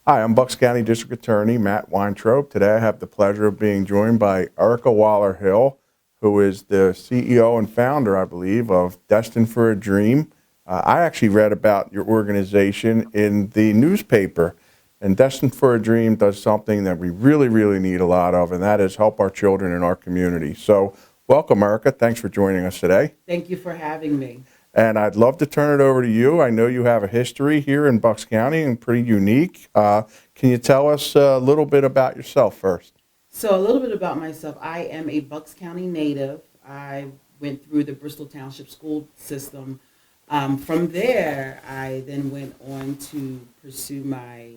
Hi, I'm Bucks County District Attorney Matt Weintraub. Today I have the pleasure of being joined by Erica Waller-Hill, who is the CEO and founder, I believe, of Destined for a Dream. I actually read about your organization in the newspaper, and Destined for a Dream does something that we really, really need a lot of, and that is help our children in our community. So welcome, Erica. Thanks for joining us today. Thank you for having me. And I'd love to turn it over to you. I know you have a history here in Bucks County and pretty unique. Can you tell us a little bit about yourself first? So, a little bit about myself. I am a Bucks County native. I went through the Bristol Township school system. From there, I then went on to pursue my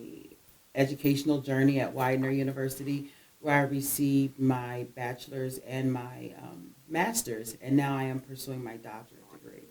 educational journey at Widener University, where I received my bachelor's and my master's, and now I am pursuing my doctorate degree.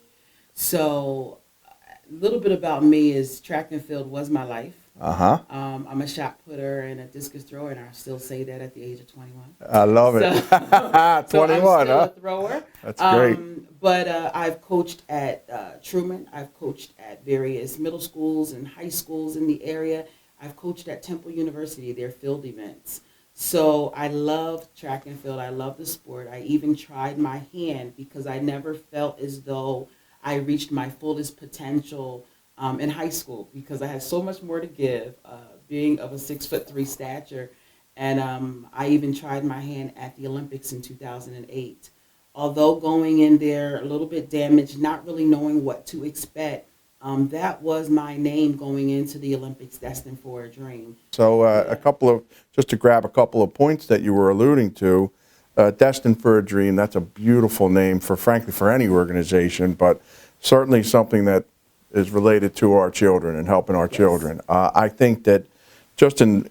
So, a little bit about me is track and field was my life. Uh-huh. I'm a shot putter and a discus thrower, and I still say that at the age of 21. I love it. So I'm 21, still huh? a thrower. That's great. But I've coached at Truman. I've coached at various middle schools and high schools in the area. I've coached at Temple University, their field events. So I love track and field. I love the sport. I even tried my hand because I never felt as though I reached my fullest potential in high school because I had so much more to give, being of a 6'3" stature, and I even tried my hand at the Olympics in 2008. Although going in there a little bit damaged, not really knowing what to expect, that was my name going into the Olympics, destined for a dream. So Yeah. just to grab a couple of points that you were alluding to, Destined for a Dream, that's a beautiful name for, frankly, for any organization, but certainly something that is related to our children and helping our Yes. children. I think that just in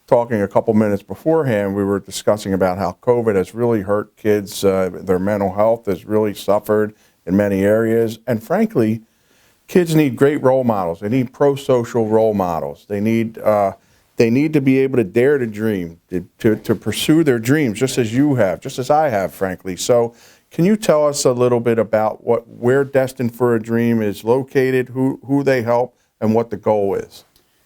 talking a couple minutes beforehand, we were discussing about how COVID has really hurt kids. Their mental health has really suffered in many areas. And frankly, kids need great role models. They need pro-social role models. They need to be able to dare to dream, to pursue their dreams, just as you have, just as I have, frankly. So can you tell us a little bit about where Destined for a Dream is located, who they help, and what the goal is?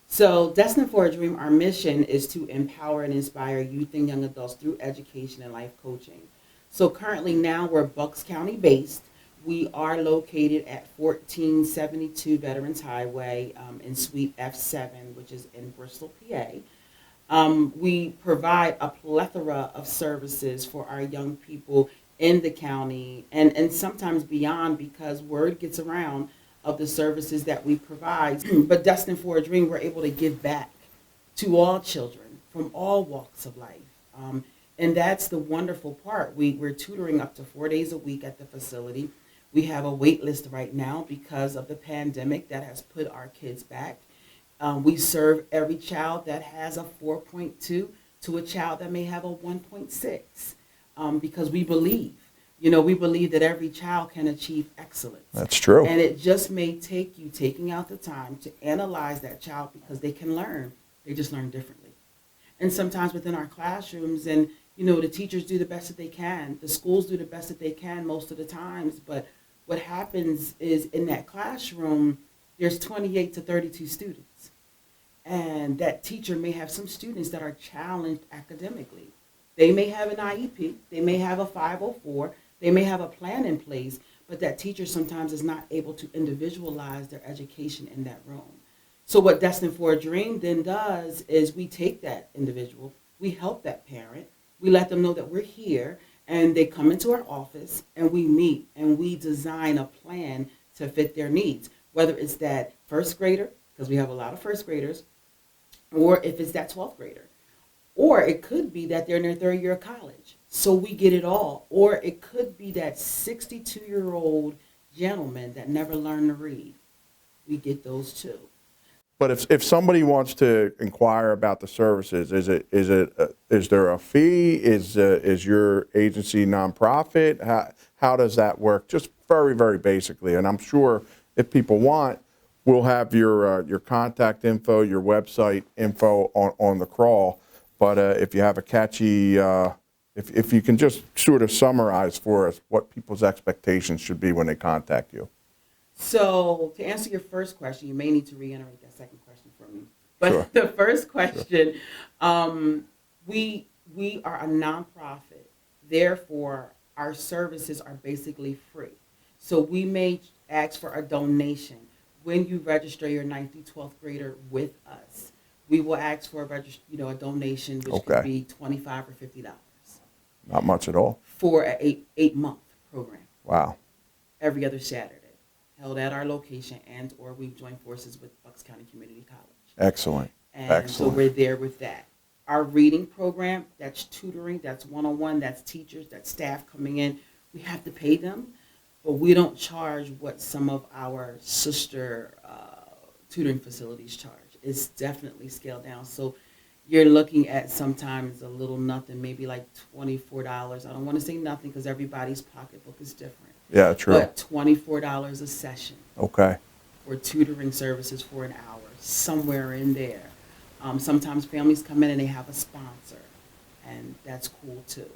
So, Destined for a Dream, our mission is to empower and inspire youth and young adults through education and life coaching. So, currently now we're Bucks County based. We are located at 1472 Veterans Highway in Suite F7, which is in Bristol, PA. We provide a plethora of services for our young people in the county and sometimes beyond because word gets around of the services that we provide. But Destined for a Dream, we're able to give back to all children from all walks of life. And that's the wonderful part. We're tutoring up to 4 days a week at the facility. We have a wait list right now because of the pandemic that has put our kids back. We serve every child that has a 4.2 to a child that may have a 1.6 because we believe that every child can achieve excellence. That's true. And it just may take you taking out the time to analyze that child because they can learn. They just learn differently. And sometimes within our classrooms, and the teachers do the best that they can. The schools do the best that they can most of the times. But what happens is in that classroom, there's 28 to 32 students. And that teacher may have some students that are challenged academically. They may have an IEP, they may have a 504, they may have a plan in place, but that teacher sometimes is not able to individualize their education in that room. So what Destined for a Dream then does is we take that individual, we help that parent, we let them know that we're here, and they come into our office and we meet and we design a plan to fit their needs, whether it's that first grader, because we have a lot of first graders, or if it's that 12th grader. Or it could be that they're in their third year of college. So we get it all. Or it could be that 62-year-old gentleman that never learned to read. We get those too. But if somebody wants to inquire about the services, is there a fee? Is your agency nonprofit? How does that work? Just very, very basically. And I'm sure if people want, we'll have your contact info, your website info on the crawl. But if you have a catchy, if you can just sort of summarize for us what people's expectations should be when they contact you. So to answer your first question, you may need to reiterate that second question for me. But Sure. the first question, we are a nonprofit, therefore our services are basically free. So we may ask for a donation when you register your 9th through 12th grader with us. We will ask for a donation, which could Okay. be $25 or $50 Not much at all. for an eight-month program Wow. every other Saturday, held at our location, and or we've joined forces with Bucks County Community College. Excellent. And Excellent. so we're there with that. Our reading program, that's tutoring, that's one-on-one, that's teachers, that's staff coming in. We have to pay them, but we don't charge what some of our sister tutoring facilities charge. It's definitely scaled down. So you're looking at sometimes a little nothing, maybe like $24. I don't want to say nothing because everybody's pocketbook is different. Yeah, true. But $24 a session Okay. for tutoring services for an hour, somewhere in there. Sometimes families come in and they have a sponsor, and that's cool too.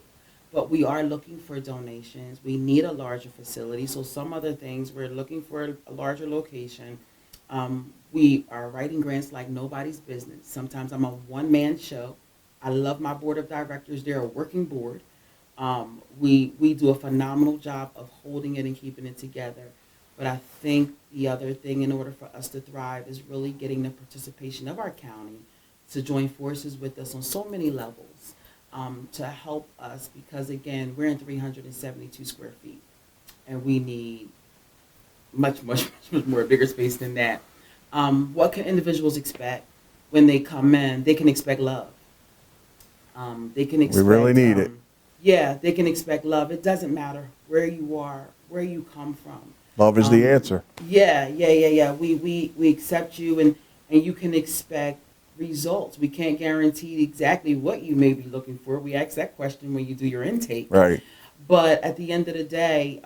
But we are looking for donations. We need a larger facility. So some other things, we're looking for a larger location. We are writing grants like nobody's business. Sometimes I'm a one-man show. I love my board of directors. They're a working board. We do a phenomenal job of holding it and keeping it together. But I think the other thing in order for us to thrive is really getting the participation of our county to join forces with us on so many levels to help us because, again, we're in 372 square feet and we need much more bigger space than that. What can individuals expect when they come in? They can expect love. They can expect, We really need it. Yeah, they can expect love. It doesn't matter where you are, where you come from. Love is the answer. Yeah. We accept you and you can expect results. We can't guarantee exactly what you may be looking for. We ask that question when you do your intake. Right. But at the end of the day,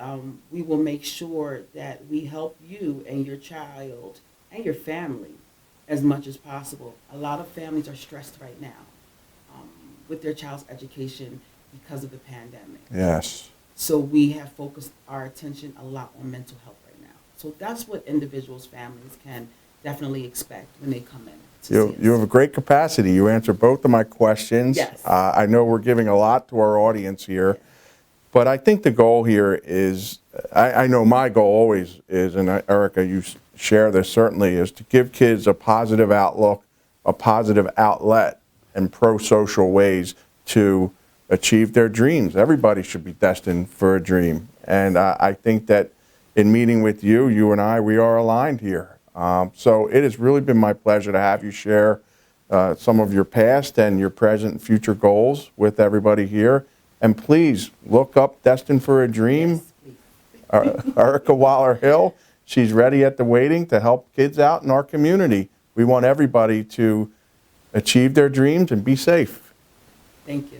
we will make sure that we help you and your child and your family as much as possible. A lot of families are stressed right now with their child's education because of the pandemic. Yes. So we have focused our attention a lot on mental health right now. So that's what individuals, families can definitely expect when they come in. You have a great capacity. You answer both of my questions. Yes. I know we're giving a lot to our audience here, but I think the goal here is, I know my goal always is, and Erica, you share this certainly, is to give kids a positive outlook, a positive outlet, and pro-social ways to achieve their dreams. Everybody should be destined for a dream. And I think that in meeting with you, you and I, we are aligned here. So it has really been my pleasure to have you share some of your past and your present and future goals with everybody here. And please look up Destined for a Dream, Yes, Erica Waller-Hill. She's ready at the waiting to help kids out in our community. We want everybody to achieve their dreams and be safe. Thank you.